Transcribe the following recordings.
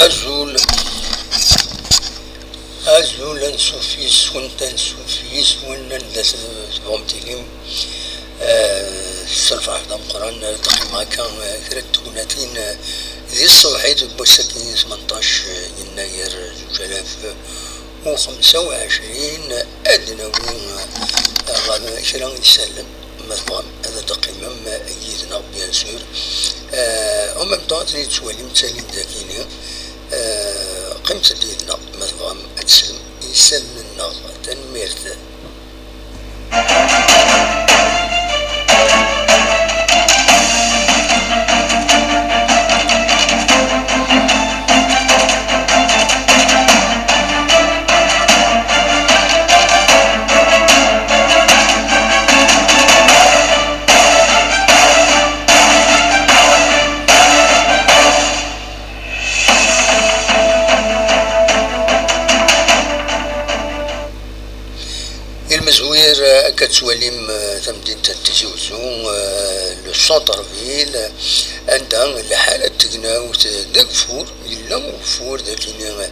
azul azulan sufis ونتن سوفيس ونن داس فهمتيلي السلفة حدا مقران تقييمها كان كرتوناتين ذي الصباحيت بوسكين 18 يناير 2025 أدنوين غانا كران يسلم مثلا هذا تقييم أيدنا بيان سور ومن طاعت لي توالي مثالي ذاكيني قيمة ديالنا مثلا أتسلم يسلم النار تنميرت المزوير كتوليم تمدينة تيزوزو لو سونتر فيل عندها الحالة تقناوت داك فور إلا وفور داكيني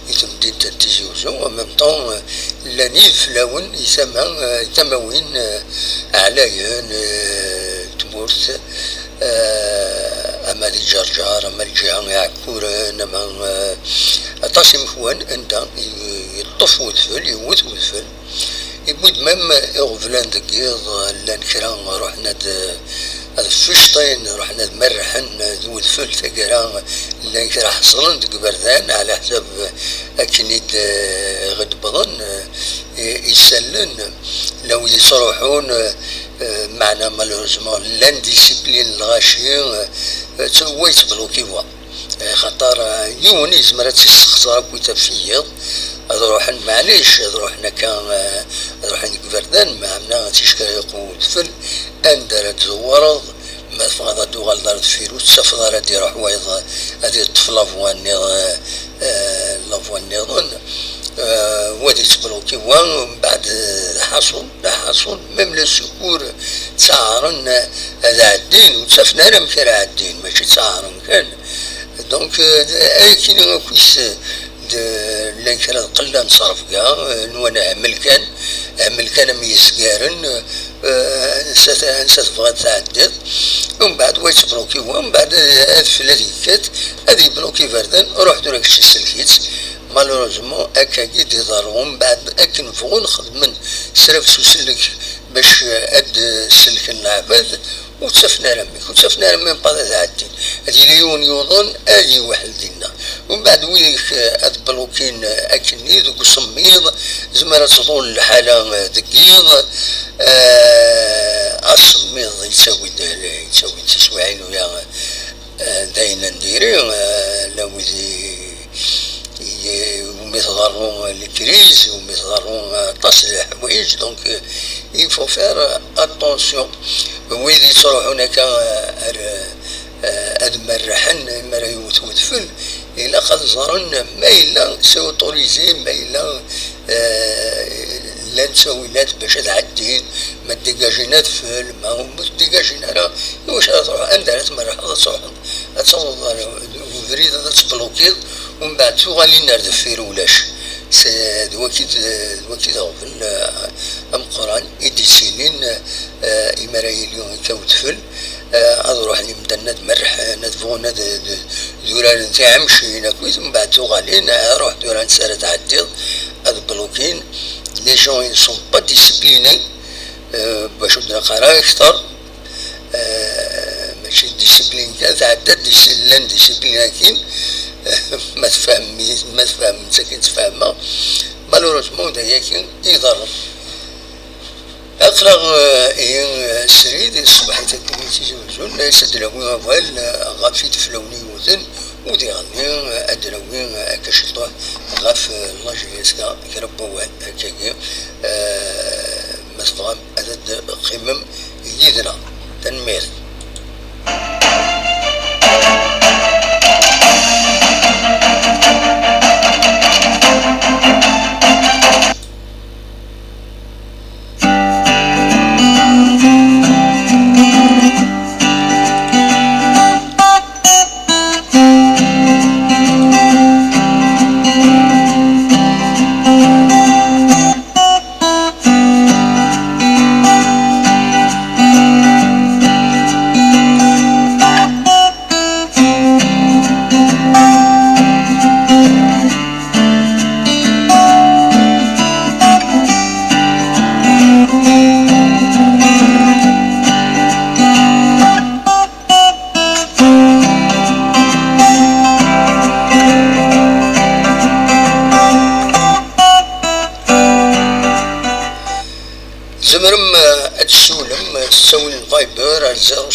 يتمدينة تيزوزو ومام طون لاني فلاون يسمى تماوين علايان تمورت أمالي جرجار أمالي جهة عكوران أما أطاسم خوان عندها يطف ودفل يوت ودفل يبود مام يغفلان دقيض لان كرا روحنا هذا فشطين روحنا مرحن ذو الفل تقرا لان كرا حصلن دق بردان على حساب اكنيد غد بضن يسلن لو يصرحون معنا مالوريزمون لان ديسيبلين الغاشي تويت بلوكيوا خطر يوني زمرات تستخسر كتفيض روحن معليش روحنا كان روحن كفردان معنا تيشكا يقود فل اندر تزورض ما فغضا دوغال دارت فيروس سفضا دي روح وايضا هذه الطفل لافوان نظن ودي تبلوكي وان بعد حصل ميم لو سكور تسعرن هذا عالدين وتسافنا لهم كرا عالدين ماشي تسعرن كان دونك اي كيني كويس لان كان قلنا نصرف كاع نوانا عمل كان ميس كارن نسات بغات تعدد ومن بعد وايت بلوكي ومن بعد الفلا ديكات هذه بلوكي فردان رحت لك شي سلكيت مالوروزمون هكا كي يضرهم بعد هكا نفوق نخدم سرف سلك باش اد سلك العباد وتسفنا رمي بقى تعدين هذه ليون يوضن هذه واحد دينا ومن بعد ويك هاد بلوكين اكني دوك سميض زمرة تطول الحالة دقيض السميض يساوي تسويعين ويا داينا نديري لوزي وميتضرون الكريز وميتضرون طاس الحوايج دونك يفو فير اتونسيون ويدي تروح هناك مرحن مرا يوت ودفل إلا قد زارن ما إلا سيوتوريزي ما إلا لا نسوينات باش تعدين ما تديكاجينات فل ما تديكاجينا راه واش تروح عندها تمرح تروح تصور فريد تبلوكيض ومن بعد تغالي نرد فير ولاش دواكي غفل أم قران إدي سنين إمرايليون كوتفل أروح لي مدند مرح ندفون دوران نتاع مشي ناكويت من بعد تغالين روح دوران سارة تعديض هاد بلوكين لي جون سون با ديسيبليني باش ودنا قراءة أكثر ماشي ديسيبلين كان تعدد لان ديسيبلين كاين ما تفهم مساكن تفهمها مالوروسمون دا كاين يضرب أقرأ سريد الصباح تاكلي تيجوزون ليس دلوين أفوال غافي تفلوني وذن ودي غني أدلوين كشطوح غاف الله جيسكا كربوا هكاكي مثلا عدد قمم يدنا تنمير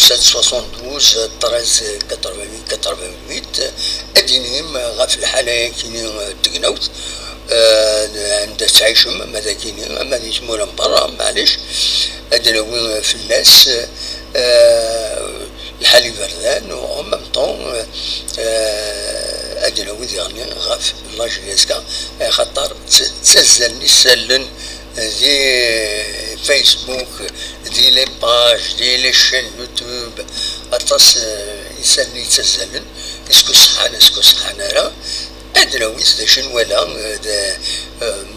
772 13 88 أدينهم غاف الحالة كيني تقنوت عند تعيشهم ماذا كيني ما يسمونا برا معليش أدناوي في الناس الحالي بردان و ميم طون أدناوي ديالني غاف لاجياسكا خاطر تسلني سلن دي فيسبوك دي لي باج دي لي شين يوتيوب أطاس يسالني يتسلن اسكو صحان راه أدناوي داشن ولا ما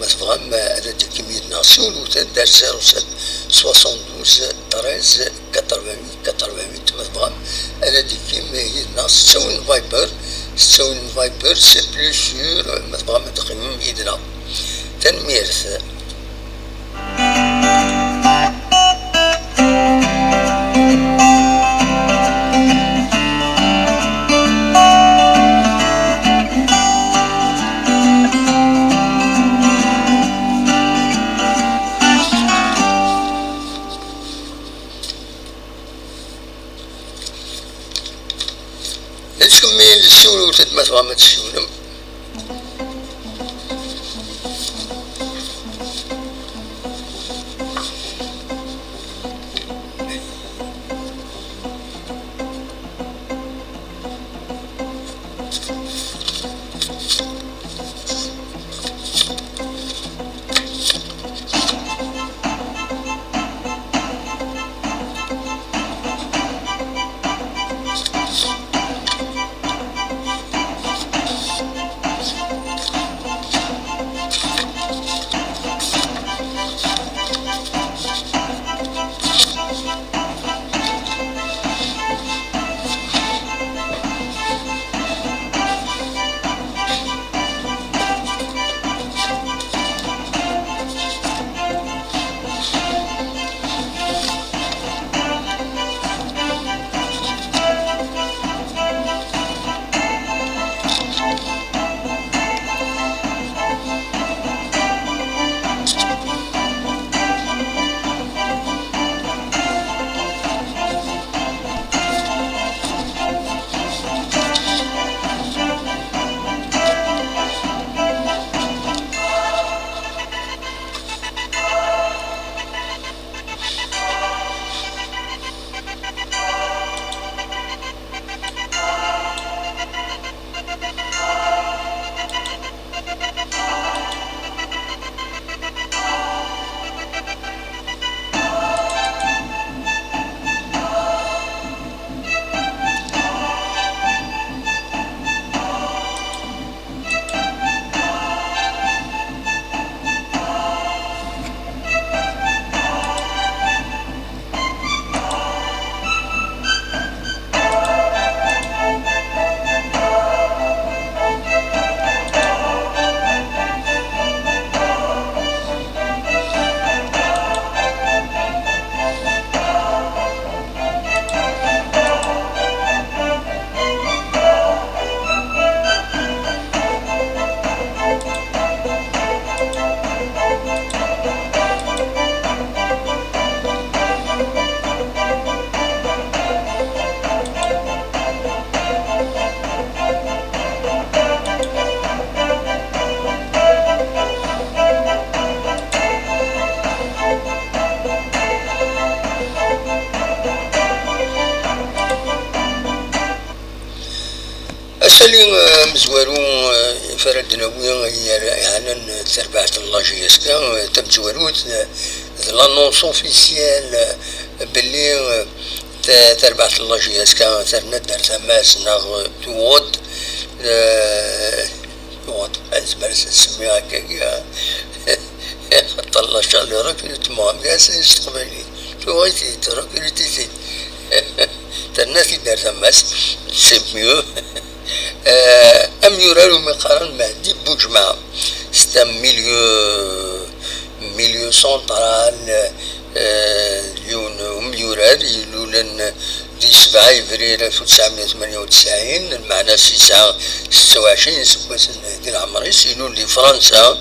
تفهم هذا دي كمية ناسيون و دار 07 72 13 88 ما تفهم هذا دي كمية ناس تساوي فايبر سي بلو سور ما تفهم تقيم يدنا تنميرث تسمي السول وتدمت غامة السول أسالي مزوارو فردنا ويا يعني تربعت اللاجيسكا تمزوارو لانونس اوفيسيال باللي تربعت اللاجيسكا ترندر تماس ناغ توود أزمر سميها هكاكا طلع شغل راكلو تمام قاس يستقبلني تويتي راكلو تيتي تناسي دار تماس سي ميو أم يرالو مقارن مهدي بوجمع ستا ميليو سنترال اليوم يورال يلولن دي 7 افريل 1998 المعنى 26 سكوات ديال عمريس يلول لي فرنسا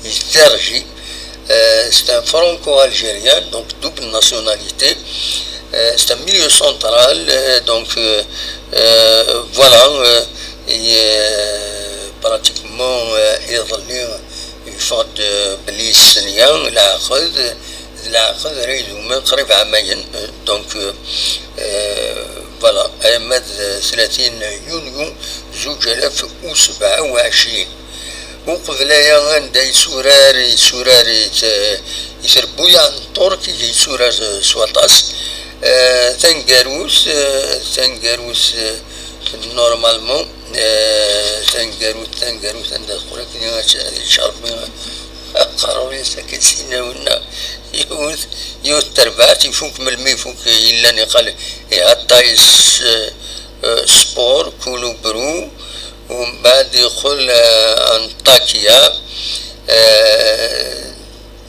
يترجي ستا فرانكو الجيريان دونك دوبل ناسيوناليتي c'est un milieu central, donc voilà, pratiquement يظل يفقد بليس سنيان العقد ريدو قريب عامين دونك فوالا ماد 30 يونيو 2027 وقبلايا عندي سوراري يسربويا عن تركي سورار سواتاس تنجاروس نورمالمون تنجاروس عند خورك شرب قراري ساكتين ونا يوث تربات يفوك ملمي يفوك إلا نقال هاتايس سبور كولو برو ومن بعد يدخل أنطاكيا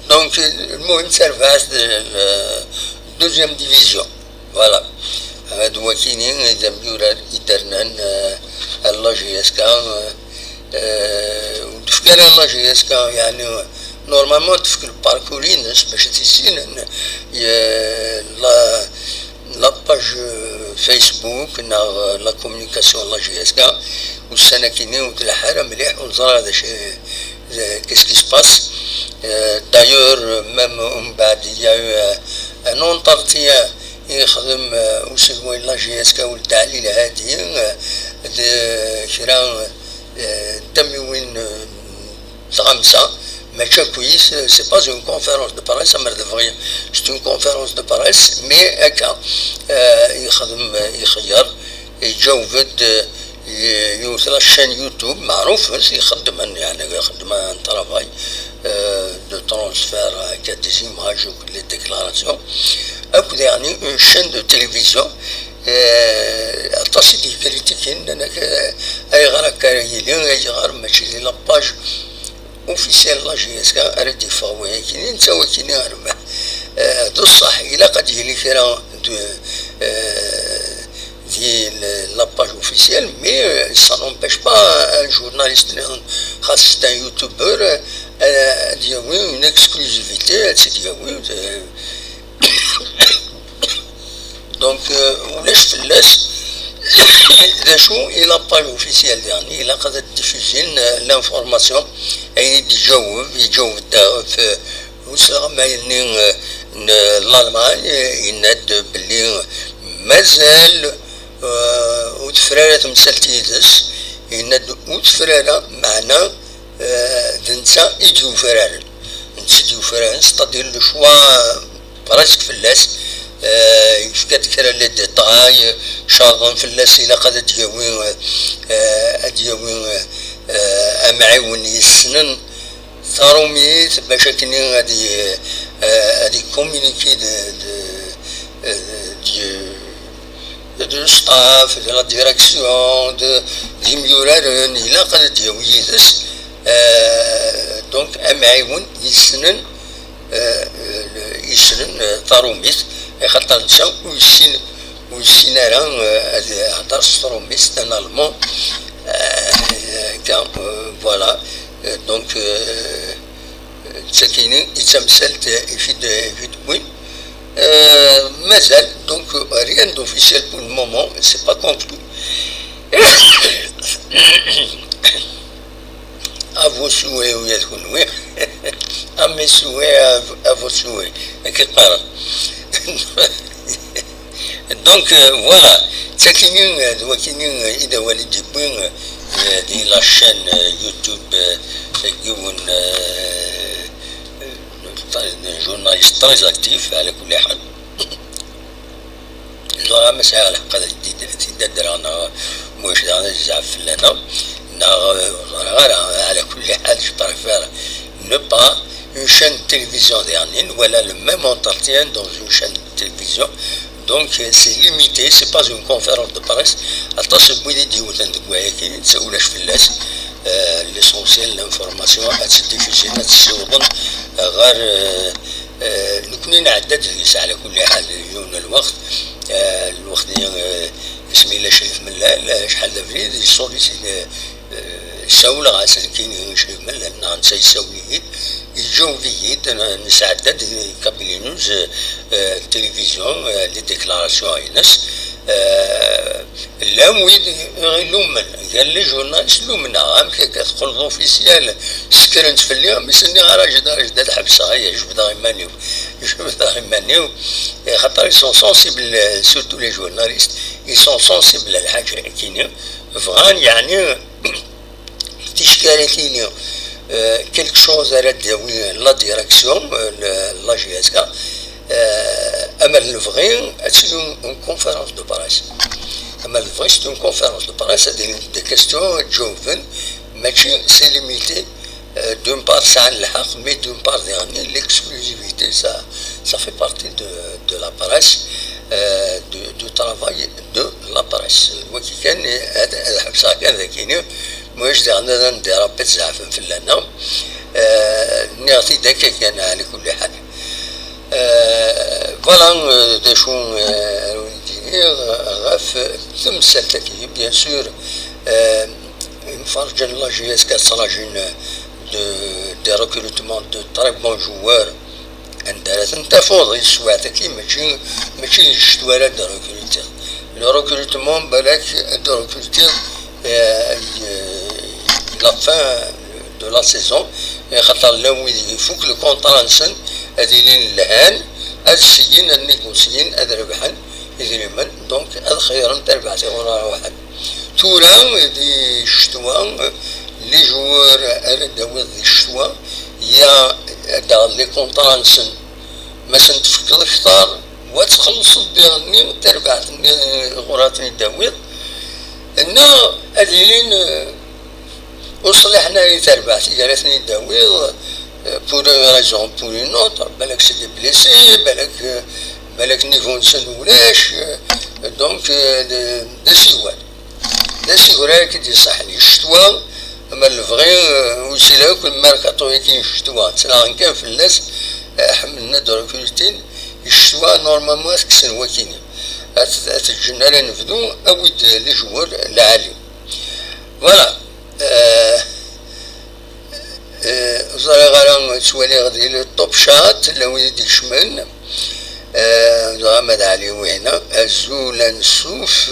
دونك المهم سيرفاس دوزيام ديفيزيون فوالا هادو كاينين زميورات يدرنان الله جيسكا ودفكر الله جيسكا يعني نورمالمون تفكر باركورينس باش تسين لا باج فيسبوك لا كومونيكاسيون لا جي اس كا والسنه كاينين وتلحر مليح ونزرع هذا شيء كيس كي سباس دايور ميم من بعد يا ان اونتارتيا يخدم وسموه لا جي اس كا والتعليل هادي كرا تموين خمسه ماشي كويس سي با اون كونفيرونس دو باريس امر دفغي سي اون كونفيرونس دو باريس مي هكا يخدم يخير يجود يوصل شان يوتيوب معروف بس يخدم يعني يخدم طرافاي دو ترانسفير هكا دي زيماج لي ديكلاراسيون اكو يعني اون شان دو تيليفزيون اتصل دي كريتيكين انك اي غير كايلين اي غير ماشي لي لاباج اوفيسيال لا جي اس كا ردي فاوي كاينين تساوي كاينين اربع دو صح الا قد يجي كرا دي لاباج اوفيسيال مي سا نومبيش با ان جورناليست خاصة ان يوتيوبر دياوي اون اكسكلوزيفيتي دياوي دونك ولاش فلاس داشو الى باج اوفيسيال يعني الى قدرت ديفوزين لانفورماسيون اين يجاوب في وسا ما ينين الالمان يناد بلي مازال وتفرارة مسلتيتس يناد وتفرارة معنا دنسا يجيو فرارة نسيو فرارة ستادير لو شوا براسك فلاس يفكت كرا لي ديتاي شاغون فلاس الى قد دياوي امعاون يسنن ثاروميت باش كاينين هادي كومونيكي دو ستاف دو لا ديريكسيون دي ميورارن الى قد دياوي يدس دونك امعاون يسنن ثاروميت خاطر نساو ويسين راه هضر ستروميست ان المون كان فوالا دونك تساكيني يتمثلت يفيد وين مازال دونك ريان دوفيسيال بور المومون سي با كونكلو افو سوي ويا تكون وين امي سوي افو سوي كي قرا دونك فوالا تاكينين دوكينين اذا والدي بوين دي لا شين يوتيوب يكون جورناليست تريز اكتيف على كل حال لا مسألة الحق تددر انا موش انا زعف لنا على كل حال je préfère ne pas une chaîne de télévision dernière voilà le même entretien dans une chaîne de télévision donc c'est limité c'est pas une conférence de presse اتصل بويدي ديوتن دكوايكي تسولاش في الناس l'essentiel l'information هتديفيسي هتسوقن غير نكون نعدد على كل حال يوم الوقت اسمي لا شريف من لا شحال فريد يصوري ساولا غاسل كاين شريف من لا نسى يساوي يجون فييد نسعدد كابيلينوز التلفزيون لي ديكلاراسيون ينس لا ويد لومن قال لي جورناليست لومنا عام كتقول اوفيسيال سكرنت في اليوم بس اني راجل الحبسه هي جبد غيمانيو خاطر سون سونسيبل سورتو لي جورناليست سون سونسيبل للحاجه كاينين فغان يعني تشكالتيني quelque chose à la direction, la GSK, c'est une conférence de presse. C'est une conférence de presse, des questions jeunes, mais c'est limité d'une part ça mais d'une part dernière, l'exclusivité, ça fait partie de la presse, du travail de la presse. Moi qui connais, moi je dis أنا ندير بزاف في اللنا نعطي داك كان على كل حال فوالا داشو غاف ثم سالتكي بيان سور مفرجا لا جي اس كتصراجين دي ريكروتمون دو تري بون جوار عندها تنتفض السواتكي ماشي الشتوالات دو ريكروتير لو ريكروتمون بالك دو ريكروتير la fin de la saison خاطر لو يفوك لو كونطرا نسن هذين لهان هاد السيين النيكوسيين هاد ربحان يدير من دونك هاد خيرا تربع ورا واحد تورا دي الشتوى لي جوار ارد داوود دي الشتوى يا دا لي كونطرا نسن ما سنتفك الفطار وتخلص بيغني تربع غراتني داوود انه هذين وصلحنا يتربعتي قالتني داويض بور ريزون بور اون اوتر بالك سي دي بليسي بالك نيفو نسن ولاش دونك دا سيوال كي صحني الشتوى اما الفغي وسيلا كل ماركاتو كاين الشتوى تسلا كان في الناس حملنا دروكولتين الشتوى نورمالمون كسن وكيني تجينا نفدو اويد لي جوار العالي فوالا زرا غرام تولي غادي الطوب شات لو يدي شمن محمد علي وهنا الزولا نسوف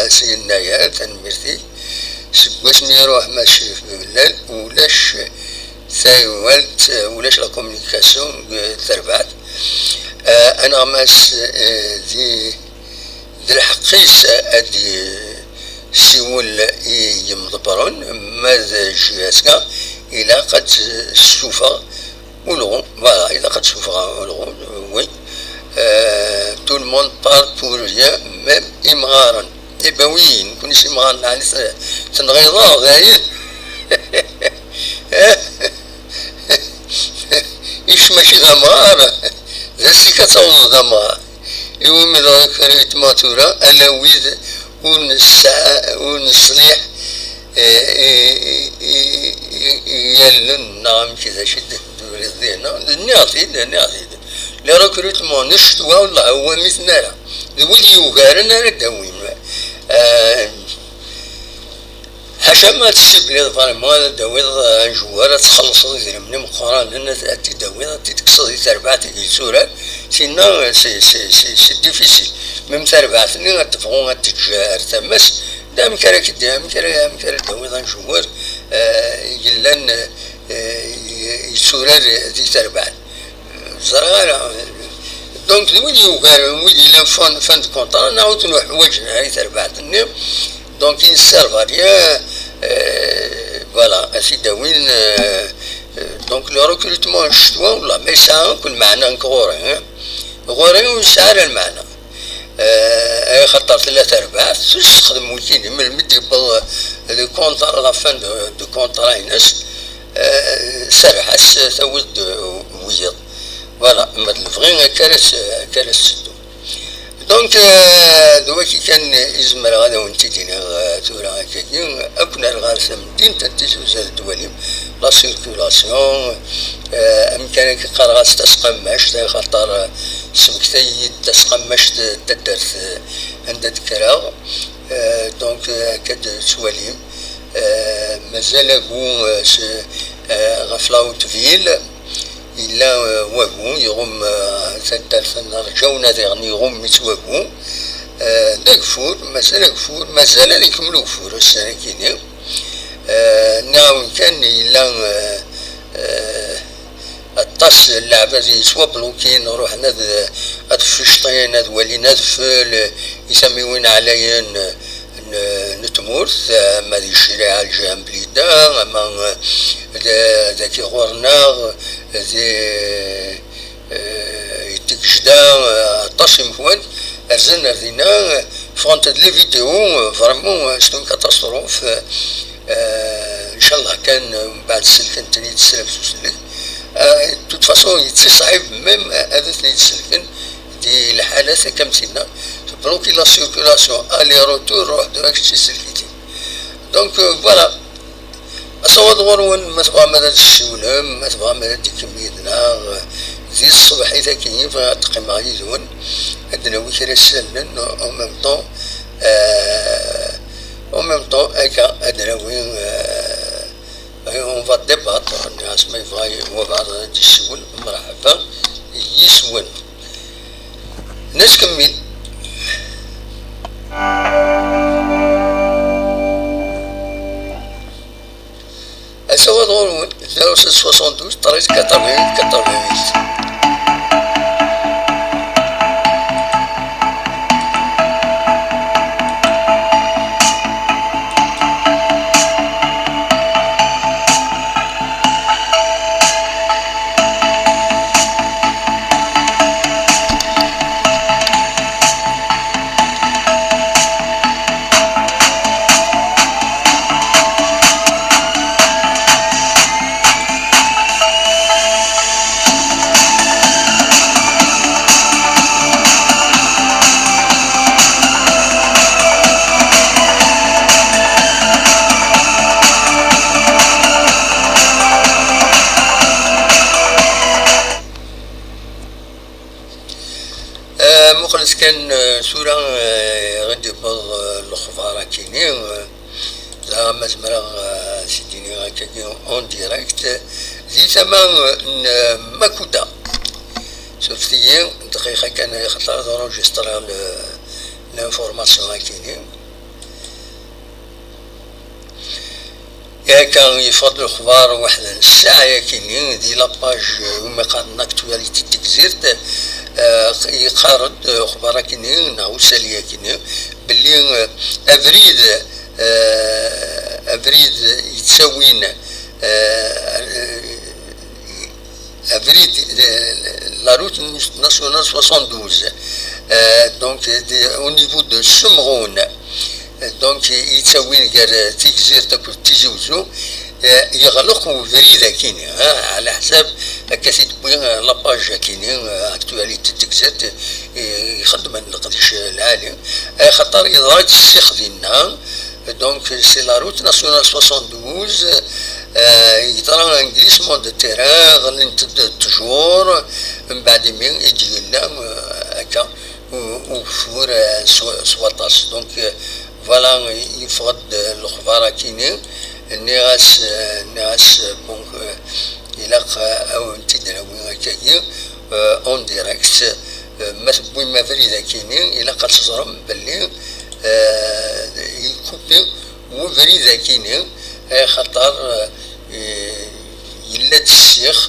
سيدنا يا تنمرتي سبوس يروح ماشي في بلال ولاش ثايوالت ولاش لا كومونيكاسيون تربعت انا ماس دي الحقيس ادي سيول يمضبرون ماذا جياسكا إلى قد سوفا ولغون فوالا إلى قد سوفا ولغون وي تو الموند بار بور ريان ميم إمغارا إباوين كونيش إمغارا على تنغيضا غاية إيش ماشي غمار ذا سيكا تصوض غمار يومي ذاك ريت ماتورا أنا ويد ونصليح يلن نعم كذا شدة الذين نعطي لا ركروتمون نشتوا ولا هو مثلنا ودي يوغارنا ندوين حاشا ما تسبلي فريمون داويض جوارة تخلص من القران لان تاتي داويض تكسر تربعتي سوره سينا سي ديفيسيل ميم تربعتني غتفقوا غتتجار تمس دام كراك دام كرا داويض جوار يلان سوره دي تربعت زرغاله دونك ويدي يوغار ويدي لا فان كونطرا نعاود نروح وجهنا هاي تربعتني دونك il sert à rien voilà ainsi داوين دونك لو ريكروتمون الشتوى ولا ما يساهم كل معنى غوري ويسعر المعنى خاطر ثلاثة أرباع تستخدم وكيل من المد يبقى لو كونتر لا فان دو كونتر ينس سرحس ثود ويض فوالا ما الفغي كارث سدو دونك دلوقتي كان يزمر غادا ونتيجينا تورا هكاكين أكنا الغارسة من دين تنتج وزاد الدولي لا سيركولاسيون أمكانك قرغاس تسقماش خاطر سمكتي تسقماش تدرت عند الكراغ دونك هكاد سواليم مازال غو غفلاوت فيل إلا وابو يغم رجعونا ديغني يغم يتوابو داكفور مازال يكملو كفور السنة كيني نعم كان إلا الطاس اللعبة زي سوا بلوكين نروح هاد فشطين هاد ولينا فل يسميون عليا نتمورث ما دي الشريعة الجنب ليدا أما ذاك غورنا ذي يتكجدا طاسم كوان أرزنا ذينا فانت لي فيديو فريمون سكون كاتاستروف إن شاء الله كان بعد السلكن تاني تسلك سلك توت فاسون يتصعب ميم هذا تاني تسلكن دي الحالات كامتينا بلوكي لا سيركولاسيون الي روتور روح دراك تسلكيتي دونك فوالا أصوات غورون ما تبغى مدى السولم ما تبغى مدى كميتنا زي الصبح إذا كاين فتقيم غادي زون عندنا وكرا سلن أو ميم طون هكا عندنا وين اون فا ديباتر الناس ما يبغى هو بعض غادي يسول مرحبا يسول نكمل أصوات غورون 0672 13 88 88 مخلص كان صورة غادي بعض الأخبار كاينين لا مزمرة سيديني هكاكي اون ديريكت زي زعما ماكودا شفتي دقيقة كان يخطر دونجسترا لانفورماسيون كاينين كان يفضل الأخبار واحد الساعة كاينين دي لاباج وما قادنا اكتواليتي تكزيرت يقارد أخبار كاينين أو سالية كاينين باللي أفريد يتساوين أفريد لا روت ناسيونال 72 دونك أو نيفو دو سمغون دونك يتساوين كاع تيكزير تاكل تيجوزو يغلقوا فريدة كاينين على حساب كاسيت بوين لاباج كاينين اكتواليتي تكزات يخدم القديش العالي خاطر إدارة السيخ ديالنا دونك سي لا روت ناسيونال 72 يطرا انجليسمون دو تيران غنت توجور من بعد مين يجي لنا هكا وفور سواطاس دونك فوالا يفقد الأخبار كاينين ناس بونك يلاق أو نتدرا وين هكاكي اون ديريكت وين ما فريدة كاينين إلا قد تزرم باللي يكوبي وفريدة كاينين خاطر يلا السيخ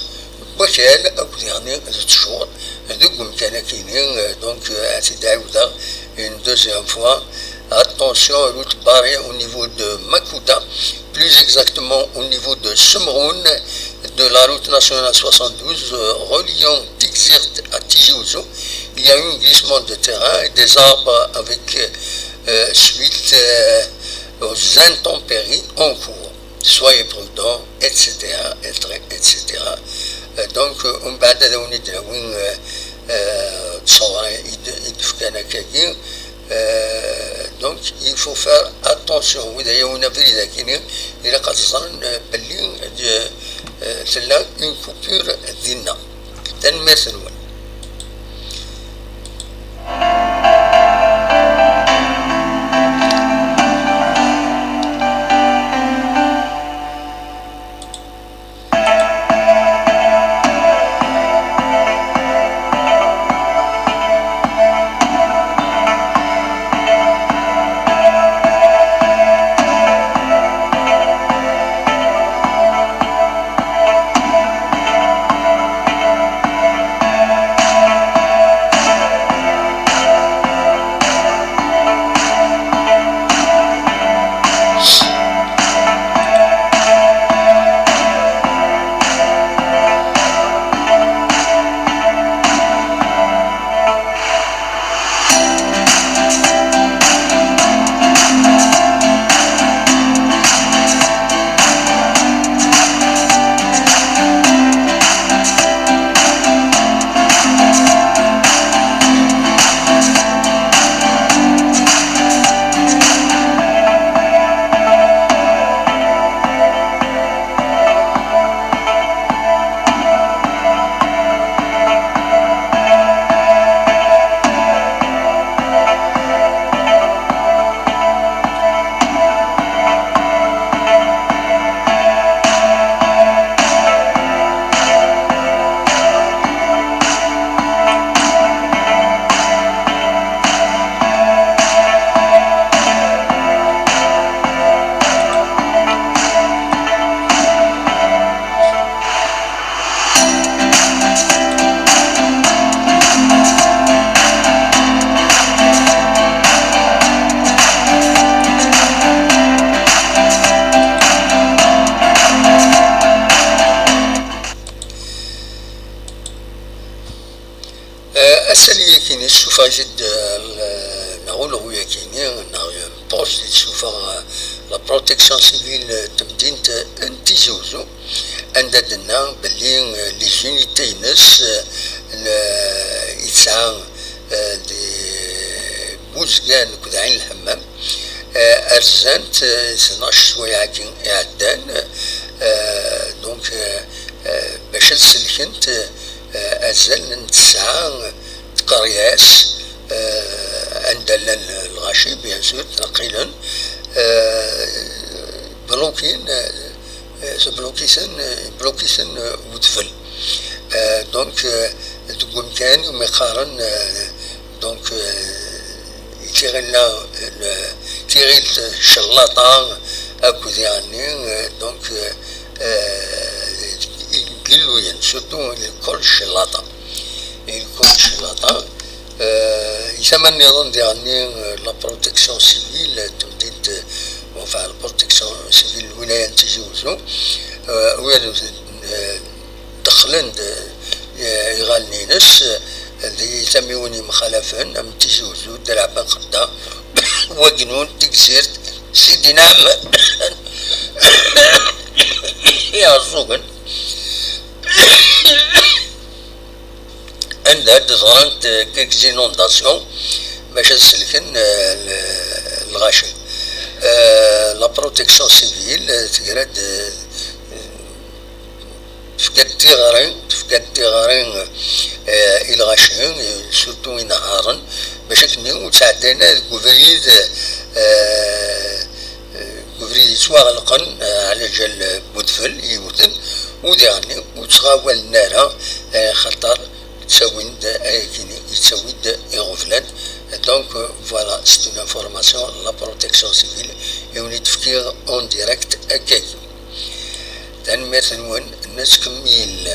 وكال أو يعني شهور هذوك كان كاينين دونك تدعودا une deuxième fois. Attention, route barrée au niveau de Makuta, plus exactement au niveau de Sumroun, de la route nationale 72 reliant Tixirt à Tijiouzou. Il y a eu un glissement de terrain et des arbres avec suite aux intempéries en cours. Soyez prudents, etc. etc. Donc, on va donner de la wing donc il faut faire attention. وإذا يونا فريدة كينين إلا قد ظن باللي سلا une coupure دينا تنمثلون. يفاجد نقول هو كيني بوست تشوف لا بروتيكسيون سيفيل تمدين انتيزوزو عندنا باللي لي جينيتي ناس يتسعى دي بوزقان كذا عين الحمام ارزانت 12 شويه عدان دونك باش تسلكنت ازال نتسعى قرياس عندنا الغاشي بيان سور تنقيلا بلوكيسن ودفل دونك تقوم كان وما يقارن دونك يتيغلنا تيغيل الشلاطة اكو يعني دونك يقلوين سورتو الكل شلاطة يسمى النظام ديالني لا بروتيكسيون سيفيل تمديد وفع لا بروتيكسيون سيفيل الولاية نتجوزو ويلو دخلن يغالني ناس اللي يسميوني مخالفين ام تجوزو دلعبان خدا وجنون تكسيرت سيدي نعم يا صوغن عندها دزغرانت كيك زينونداسيون باش تسلكن الغاشي لا بروتيكسيون سيفيل تقرد فكاد تيغارين الغاشيين سورتو نهارا باش كني وتعدينا كوفريد يتواغلقن على جال بودفل يوتن وديعني وتغاول النار خطر تسويد كيني يتسويد يغفلان دونك فوالا سي اون انفورماسيون لا بروتيكسيون سيفيل يولي تفكير اون ديريكت هكاك تنمير وين الناس كميل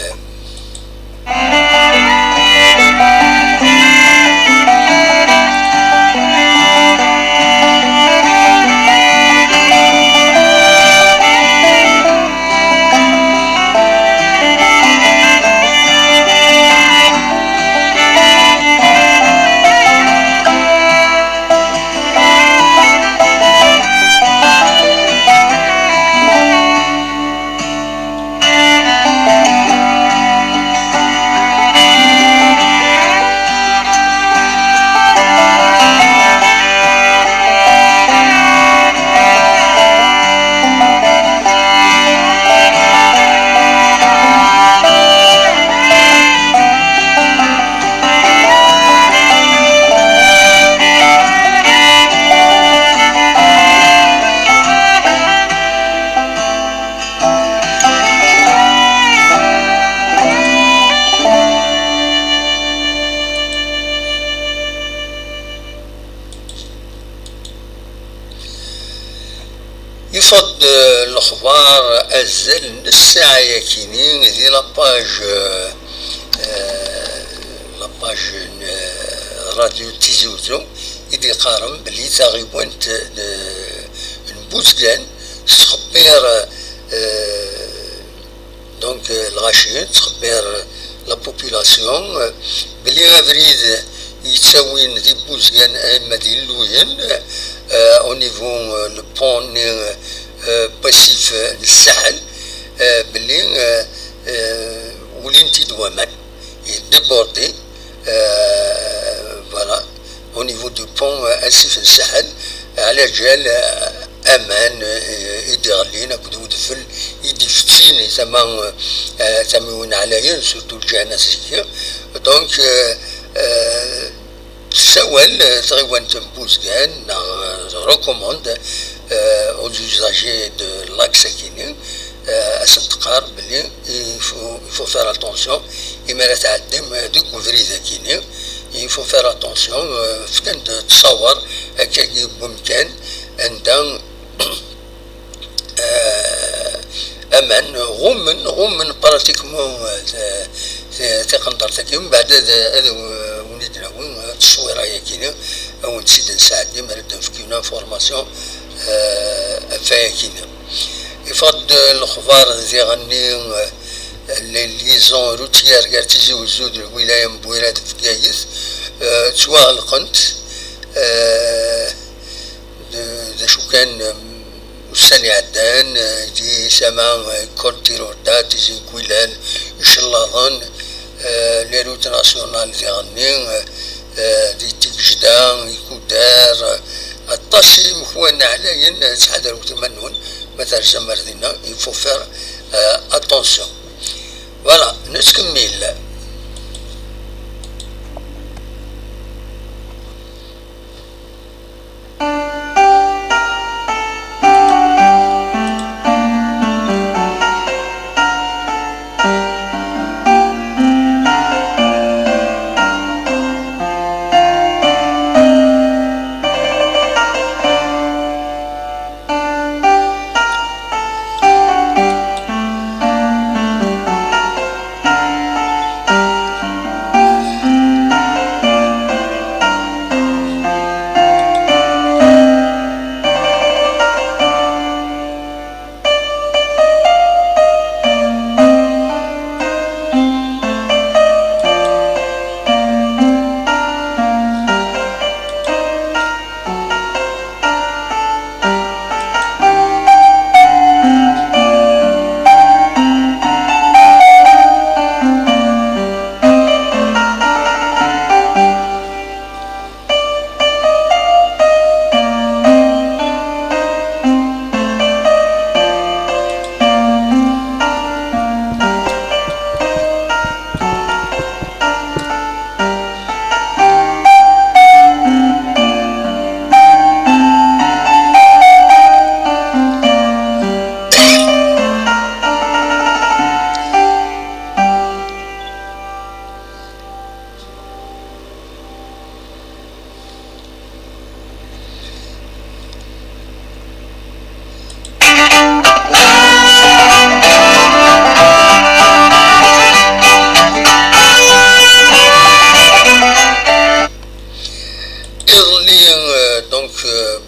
يفض الاخبار ازل الساعه يكيني دي لاباج راديو تيزوزو يدي قارن بلي تغيبونت نبوزقان تخبير دونك الغاشيين تخبير لا بوبولاسيون بلي غافريد يتساوين دي بوزقان اما دي اللوين au niveau le pont passif للساحل باللي ولين تدوامن ديبوردي فوالا au niveau du pont اسف الساحل على جال امان يدير لينا كدو دفل يدي فتين يسمون عليا سورتو الجهه السيكيه دونك سوال تغيوان تنبوزقان recommande aux usagers de l'axe Kini à Saint-Car il faut faire attention il mérite à découvrir Kini il faut faire attention فكان تصور كي ممكن عندنا امان غومن براتيكمون تقنطر تكيم بعد هذا ولدنا وين التصويره هي كاينه او نسيت نساعد مرد نفكينا فورماسيون فيها كاينه يفضل الاخبار ذي غني لي ليزون روتيير كاع تيجيو زود الولايه مبويرات في كايس تواغلقنت شو كان السنة عدان دي سما كورتي روردات زي كويلان يشلاضن لي روت ناسيونال دي غني دي تيجدان يكودار الطاسي مخوانا عليا تحضر وتمنون مثلا زمردينا يفو فير اتونسيون فوالا نسكمل.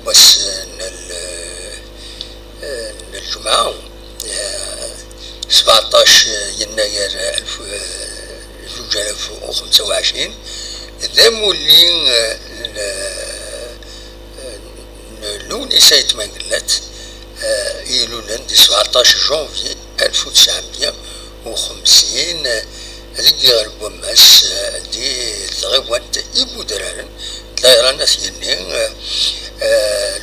بس الجمعة 17 يناير 2025 ذا مولين لونيسا يتمنقلت إيلولان 17 جونفي 1950 ذي غرب ماس دي ثغوات إبو درارن دايرانا ثينين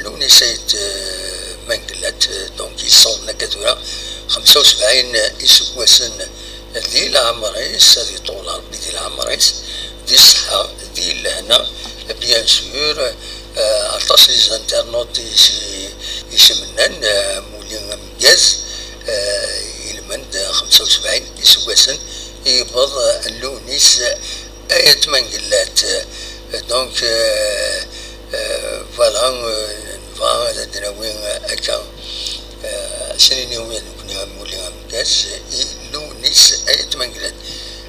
لونيسا يتمنقلت دونك يصون كثورة 75 يسوسن ذي العمريس ذي طول ربي ذي العمريس ذي الصحة ذي لهنا بيان سور عطاس لي زانترنوت يسمنان مولين مجاز يلمند 75 يسوسن يبض اللونيس آية منقلات دونك فوالا فوالا دراوين أكا سنين يومين كنا مولين مجاز لونيس آية منقلات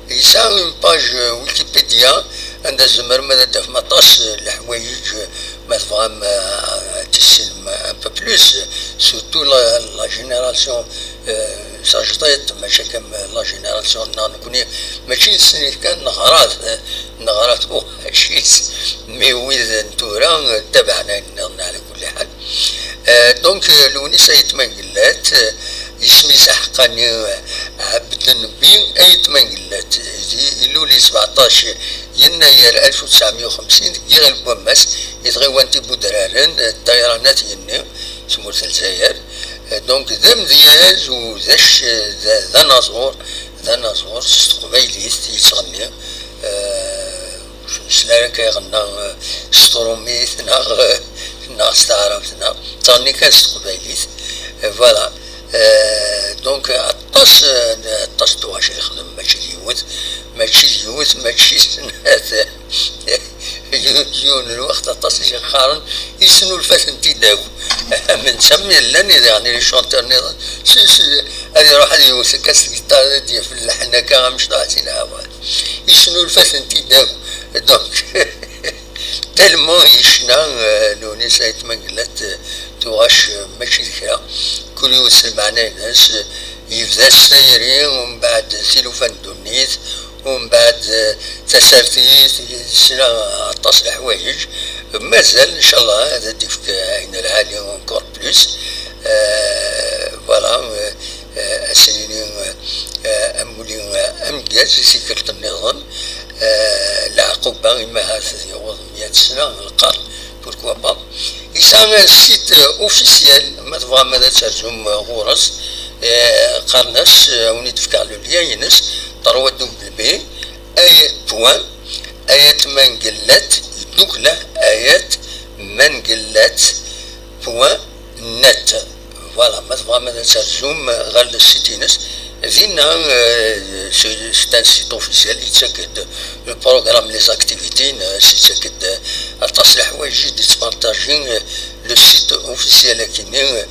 يساوي باج ويكيبيديا عند الزمر ماذا داف مطاس الحوايج ما تفهم تسلم ان بو بلوس سورتو لا جينيراسيون ساجطيت ماشي كم لا جينيراسيون نكوني ماشي سنين كان نغرات وحشيس مي ويذ نتورا تبعنا على كل حال. دونك لونيسا يتمنقلات اسمي سحقاني عبد النبي أي تمنقلات يلولي 17 يناير 1950 كي البوماس يتغيوانتي بودرارن الطيرانات يني سموت الجزائر دونك ذا مذياز وذاش ذا نازور قبيليت يتغني شنو كيغنى ستروميت ناغ استعرفتنا تغني كان قبيليت فوالا. دونك عطاس تواش يخدم ماشي يوث ماشي سنات يون الوقت عطاس يخارن يسنو الفاتن تيداو من سمي لاني يعني لي شونتور نيضا هذه يروح هذه يوث كاس الجيتار دي في اللحن كاع مش طاعتين هوا يسنو الفاتن تيداو دونك تلمون يشنا لونيسا يتمنقلت تواش ماشي ذكرى كل يوصل معنا ناس يفدا السيرين ومن بعد سيلوفان دونيت ومن بعد تسارتي سنا عطاس الحوايج مازال ان شاء الله هذا ديفك عين العالي اونكور بلوس فوالا اسنيني امولي امجاز سيكلت النظام العقوبة ما هذا يوض 100 سنة القرن بوركوا با يسان سيت اوفيسيال ما تبغى ماذا ترجم غورس قرناس ونيت فكالو لياينس طرودو بالبي اي بوان ايات منقلات دوكلا ايات منقلات بوان نت فوالا ما تبغى ماذا ترجم غال السيتينس فينا c'est un site officiel يتسكد البروغرام لي زاكتيفيتي يتسكد التصل الحوايج تبارطاجي لو سيت اوفيسيال كيني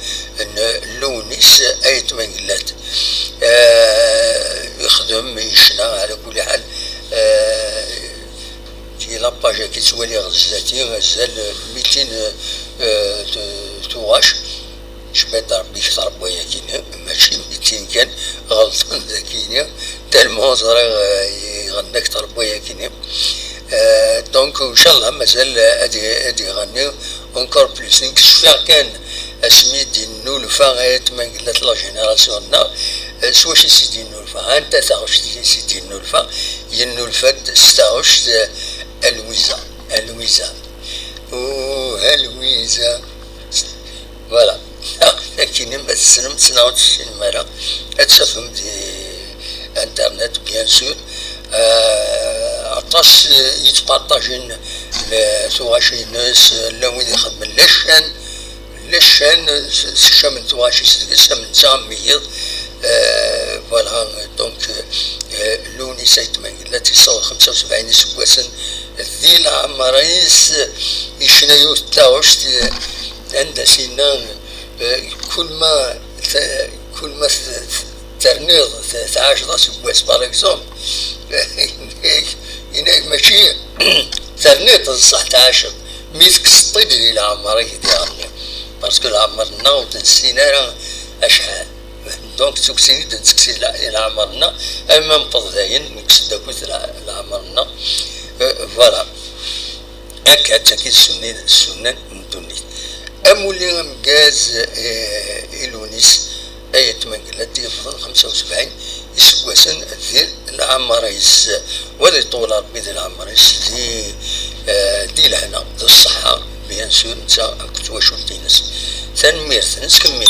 لونيس ايت منقلات يخدم يشنا على كل حال كي لاباج كي تولي غزاتي غزال 200 تواش شبات ربي يكثر بويا كينا ماشي 200 كان غلطان ذاكينيا تالمون صرا يغنى كثر بويا كينا دونك ان شاء الله مازال ادي غني اونكور بليس نكشف كان اسمي دي نولفا غايت ما قلت لا جينيراسيوننا سوا شي سيدي نولفا انت تاعش سيدي نولفا هي نولفا ستاوش الويزا الويزا فوالا لكن ما تسلم تسناوت السينما تفهم دي انترنت بيان سور عطاس يتبارطاجين ثواشي ناس لو يخدم لشان من ثواشي من تاميض فوالا دونك لوني سيت من التي صار 75 سواسن ذي العمريس يشنيو تاوش عند سنان كل ما ترنيض 10 سواس باغ اكزومبل هنا ماشي ترنيض صح 10 ميسك سطيد الى عمرك ديالنا باسكو العمرنا وتنسينا راه اشحال دونك تكسيني تنسكسي الى عمرنا اما نبض داين نكسد داكوت العمرنا فوالا هكا تاكيد السنان ندوني امولي مكاز إلونيس ايت منقلات دي فضل 75 يسواسن ذي العمريس وذي طول ربي ذي العمريس دي لهنا ذي الصحة بيان سور نتا كنت واشو الدينس تنميرت نسكمل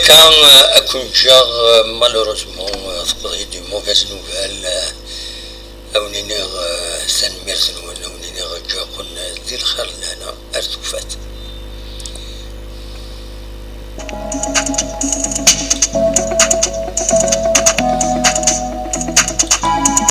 كان أكون جاغ مالوروزمون تقضي دي موفيز نوفال أو نينيغ سنميرثن ولا نينيغ جاقون ذي الخير لنا أرتوفات